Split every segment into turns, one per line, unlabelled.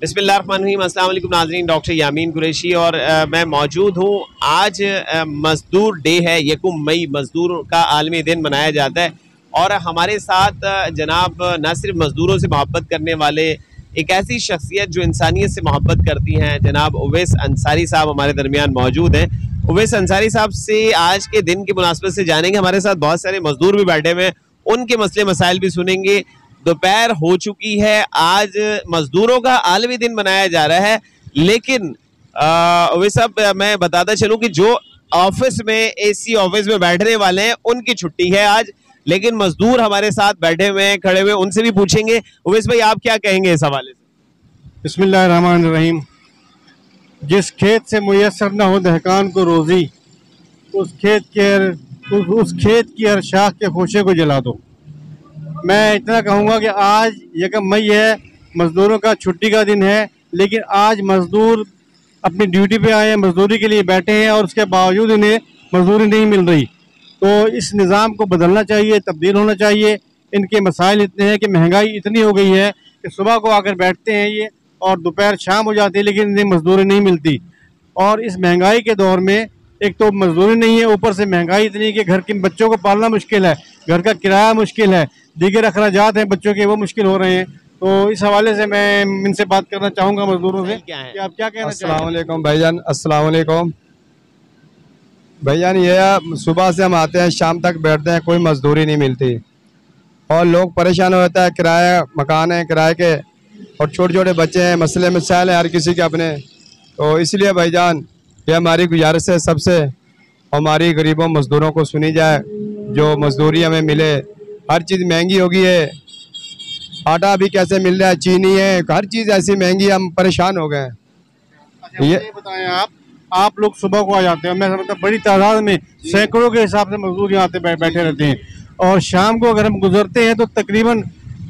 बिस्मिल्लाहिर्रहमानिर्रहीम। अस्सलाम वालेकुम नाज़रीन, डॉक्टर यामीन कुरैशी और मैं मौजूद हूँ। आज मज़दूर डे है, यकम मई मज़दूर का आलमी दिन मनाया जाता है और हमारे साथ जनाब न सिर्फ मज़दूरों से मोहब्बत करने वाले एक ऐसी शख्सियत जो इंसानियत से मोहब्बत करती हैं, जनाब उवैस अंसारी साहब हमारे दरमियान मौजूद हैं। उवैस अंसारी साहब से आज के दिन की मुनासबत से जानेंगे। हमारे साथ बहुत सारे मज़दूर भी बैठे हुए हैं, उनके मसले मसाइल भी सुनेंगे। दोपहर हो चुकी है, आज मजदूरों का आलमी दिन मनाया जा रहा है, लेकिन वे सब मैं बताता चलूं कि जो ऑफिस में एसी ऑफिस में बैठने वाले हैं उनकी छुट्टी है आज, लेकिन मजदूर हमारे साथ बैठे हुए हैं, खड़े हुए, उनसे भी पूछेंगे। उवैस भाई, आप क्या कहेंगे इस हवाले से?
बिस्मिल्लाहिर्रहमानिर्रहीम। जिस खेत से मुयस्सर न हो दहकान को रोजी, उस खेत की हर शाख के खोशे को जला दो। मैं इतना कहूँगा कि आज यकम मई है, मज़दूरों का छुट्टी का दिन है, लेकिन आज मज़दूर अपनी ड्यूटी पे आए हैं, मज़दूरी के लिए बैठे हैं और उसके बावजूद इन्हें मज़दूरी नहीं मिल रही। तो इस निज़ाम को बदलना चाहिए, तब्दील होना चाहिए। इनके मसाइल इतने हैं कि महंगाई इतनी हो गई है कि सुबह को आकर बैठते हैं ये और दोपहर शाम हो जाती है, लेकिन इन्हें मज़दूरी नहीं मिलती। और इस महंगाई के दौर में एक तो मज़दूरी नहीं है, ऊपर से महंगाई इतनी है कि घर के बच्चों को पालना मुश्किल है, घर का किराया मुश्किल है, दीगर अखराजात हैं बच्चों के, वो मुश्किल हो रहे हैं। तो इस हवाले से मैं इनसे बात करना चाहूँगा मज़दूरों से कि आप क्या कहना चाहेंगे।
अस्सलाम वालेकुम भाईजान। अस्सलाम वालेकुम भाईजान। ये सुबह से हम आते हैं, शाम तक बैठते हैं, कोई मजदूरी नहीं मिलती और लोग परेशान हो जाते हैं। किराया मकान है, किराए के, और छोटे छोटे बच्चे हैं, मसले मसाइल हैं हर किसी के अपने। तो इसलिए भाईजान ये हमारी गुजारिश है सबसे, हमारी गरीबों मज़दूरों को सुनी जाए, जो मजदूरी हमें मिले। हर चीज़ महंगी हो गई है, आटा भी कैसे मिल रहा है, चीनी है, हर चीज़ ऐसी महंगी, हम परेशान हो गए हैं।
अच्छा, ये बताएं, आप लोग सुबह को आ जाते हैं, मैं समझता बड़ी तादाद में सैकड़ों के हिसाब से मजदूर यहाँ पे बैठे रहते हैं, और शाम को अगर हम गुजरते हैं तो तकरीबन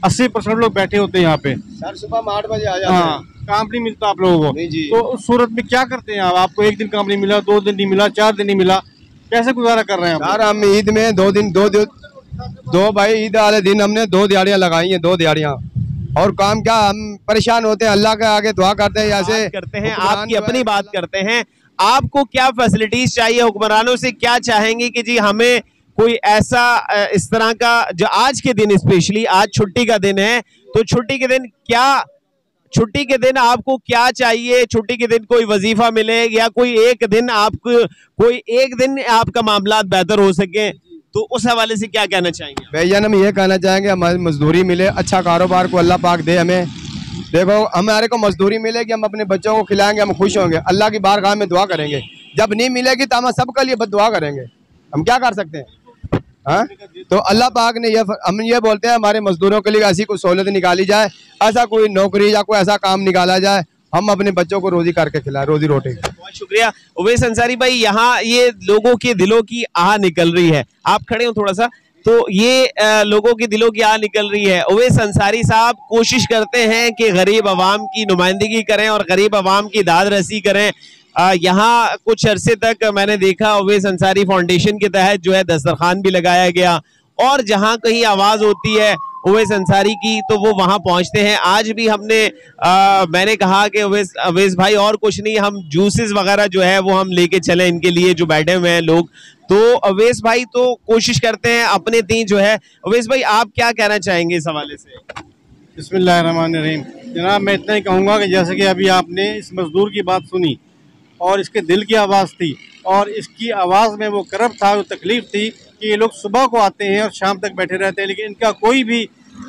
80% लोग बैठे होते हैं यहाँ पे।
सर सुबह 8 बजे आ जाते हैं।
काम नहीं मिलता आप लोगों को?
जी।
तो उस सूरत में क्या करते हैं आप? आपको एक दिन काम नहीं मिला, 2 दिन नहीं मिला, 4 दिन नहीं मिला, कैसे गुजारा कर रहे हैं
यार? हम ईद में दो भाई ईद वाले दिन हमने 2 दिहाड़ियाँ लगाई हैं, 2 दिहाड़ियाँ, और काम क्या, हम परेशान होते हैं, अल्लाह के आगे दुआ करते हैं, ऐसे
करते हैं। आपकी अपनी बात करते हैं, आपको क्या फैसिलिटीज चाहिए हुक्मरानों से? क्या चाहेंगे कि जी हमें कोई ऐसा इस तरह का, जो आज के दिन स्पेशली आज छुट्टी का दिन है, तो छुट्टी के दिन आपको क्या चाहिए? छुट्टी के दिन कोई वजीफा मिले या कोई एक दिन आपका मामलात बेहतर हो सके, तो उस हवाले से क्या कहना चाहेंगे?
भैया हम ये कहना चाहेंगे हमारी मजदूरी मिले, अच्छा कारोबार को अल्लाह पाक दे हमें। देखो हमारे को मजदूरी मिलेगी, हम अपने बच्चों को खिलाएंगे, हम खुश होंगे, अल्लाह की बारगाह में दुआ करेंगे। जब नहीं मिलेगी तो हम सबके लिए बद्दुआ करेंगे, हम क्या कर सकते हैं? हाँ, तो अल्लाह पाक ने हम ये बोलते हैं हमारे मजदूरों के लिए ऐसी कोई सहूलत निकाली जाए, ऐसा कोई नौकरी या कोई ऐसा काम निकाला जाए, हम अपने बच्चों को रोजी करके खिलाएं, रोजी रोटी।
बहुत शुक्रिया उवैस अंसारी भाई। यहाँ ये लोगों के दिलों की आह निकल रही है, आप खड़े हो थोड़ा सा, तो ये लोगों के दिलों की आह निकल रही है। उवैस अंसारी साहब कोशिश करते हैं कि गरीब आवाम की नुमाइंदगी करें और गरीब आवाम की दाद रसी करें। यहाँ कुछ अरसे तक मैंने देखा उवैस अंसारी फाउंडेशन के तहत जो है दस्तरखान भी लगाया गया, और जहाँ कहीं आवाज़ होती है उवैस अंसारी की तो वो वहाँ पहुँचते हैं। आज भी मैंने कहा कि उवैस भाई और कुछ नहीं, हम जूसेस वगैरह जो है वो हम लेके चलें इनके लिए जो बैठे हुए हैं लोग। तो उवैस भाई तो कोशिश करते हैं अपने तीन जो है। उवैस भाई, आप क्या कहना चाहेंगे इस हवाले से?
बिस्मिल्लाहिर्रहमानिर्रहीम। जनाब, मैं इतना ही कहूँगा कि जैसे कि अभी आपने इस मजदूर की बात सुनी और इसके दिल की आवाज़ थी, और इसकी आवाज़ में वो करब था, वो तकलीफ़ थी कि ये लोग सुबह को आते हैं और शाम तक बैठे रहते हैं, लेकिन इनका कोई भी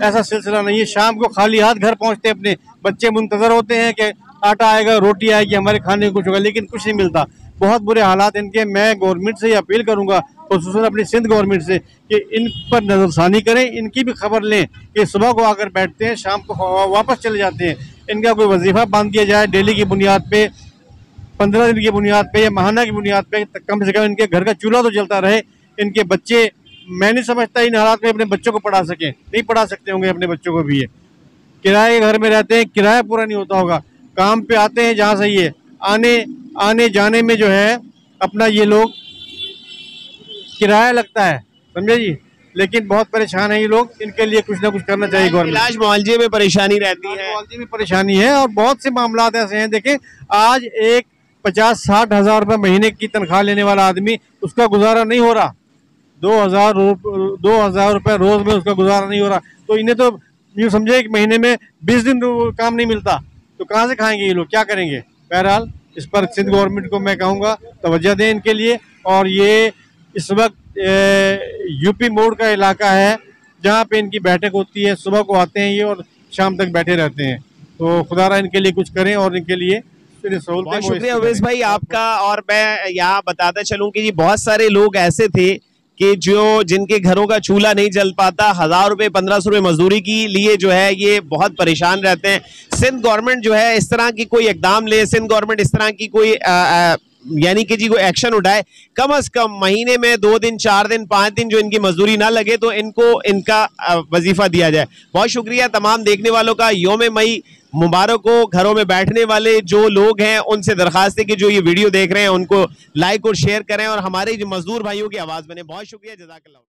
ऐसा सिलसिला नहीं है। शाम को खाली हाथ घर पहुंचते हैं, अपने बच्चे मुंतज़र होते हैं कि आटा आएगा, रोटी आएगी, हमारे खाने को कुछ होगा, लेकिन कुछ नहीं मिलता। बहुत बुरे हालात इनके। मैं गवर्नमेंट से ये अपील करूंगा, खुसूसन अपनी सिंध गवर्नमेंट से, कि इन पर नज़रसानी करें, इनकी भी खबर लें कि सुबह को आकर बैठते हैं, शाम को वापस चले जाते हैं। इनका कोई वजीफ़ा बांध दिया जाए डेली की बुनियाद पे, 15 दिन की बुनियाद पे या माहाना की बुनियाद पे, कम से कम इनके घर का चूल्हा तो जलता रहे। इनके बच्चे, मैं नहीं समझता इन हालात में अपने बच्चों को पढ़ा सकें, नहीं पढ़ा सकते होंगे अपने बच्चों को भी। ये किराए के घर में रहते हैं, किराया पूरा नहीं होता होगा, काम पे आते हैं जहाँ सही है, आने जाने में जो है अपना ये लोग किराया लगता है, समझे जी। लेकिन बहुत परेशान है ये लोग। इनके लिए कुछ ना कुछ करना चाहिए गवर्नमेंट।
इलाज मुआवजे में परेशानी रहती है,
मुआवजे में परेशानी है और बहुत से मामला ऐसे हैं। देखें, आज एक 50-60 हज़ार रुपये महीने की तनख्वाह लेने वाला आदमी, उसका गुजारा नहीं हो रहा। 2,000 रुपये रोज में उसका गुजारा नहीं हो रहा। तो इन्हें तो यूँ समझे एक महीने में 20 दिन काम नहीं मिलता, तो कहाँ से खाएंगे ये लोग, क्या करेंगे। बहरहाल इस पर सिंध गवर्नमेंट को मैं कहूँगा तवज्जो दें इनके लिए। और ये इस वक्त यूपी मोड़ का इलाका है जहाँ पे इनकी बैठक होती है। सुबह को आते हैं ये और शाम तक बैठे रहते हैं। तो खुदारा इनके लिए कुछ करें और इनके लिए
बहुत शुक्रिया अवैस भाई आपका। और मैं यहाँ बताता चलूँ कि जी बहुत सारे लोग ऐसे थे कि जिनके घरों का चूल्हा नहीं जल पाता, 1000 रुपये 1500 रुपये मजदूरी के लिए जो है ये बहुत परेशान रहते हैं। सिंध गवर्नमेंट जो है इस तरह की कोई इकदाम ले, सिंध गवर्नमेंट इस तरह की कोई यानी कि जी कोई एक्शन उठाए, कम से कम महीने में 2 दिन 4 दिन 5 दिन जो इनकी मजदूरी ना लगे तो इनको इनका वजीफा दिया जाए। बहुत शुक्रिया तमाम देखने वालों का। यौम मई मुबारक हो। घरों में बैठने वाले जो लोग हैं उनसे दरखास्त है कि जो ये वीडियो देख रहे हैं उनको लाइक और शेयर करें और हमारे जो मजदूर भाइयों की आवाज़ बने। बहुत शुक्रिया, जज़ाकल्लाह।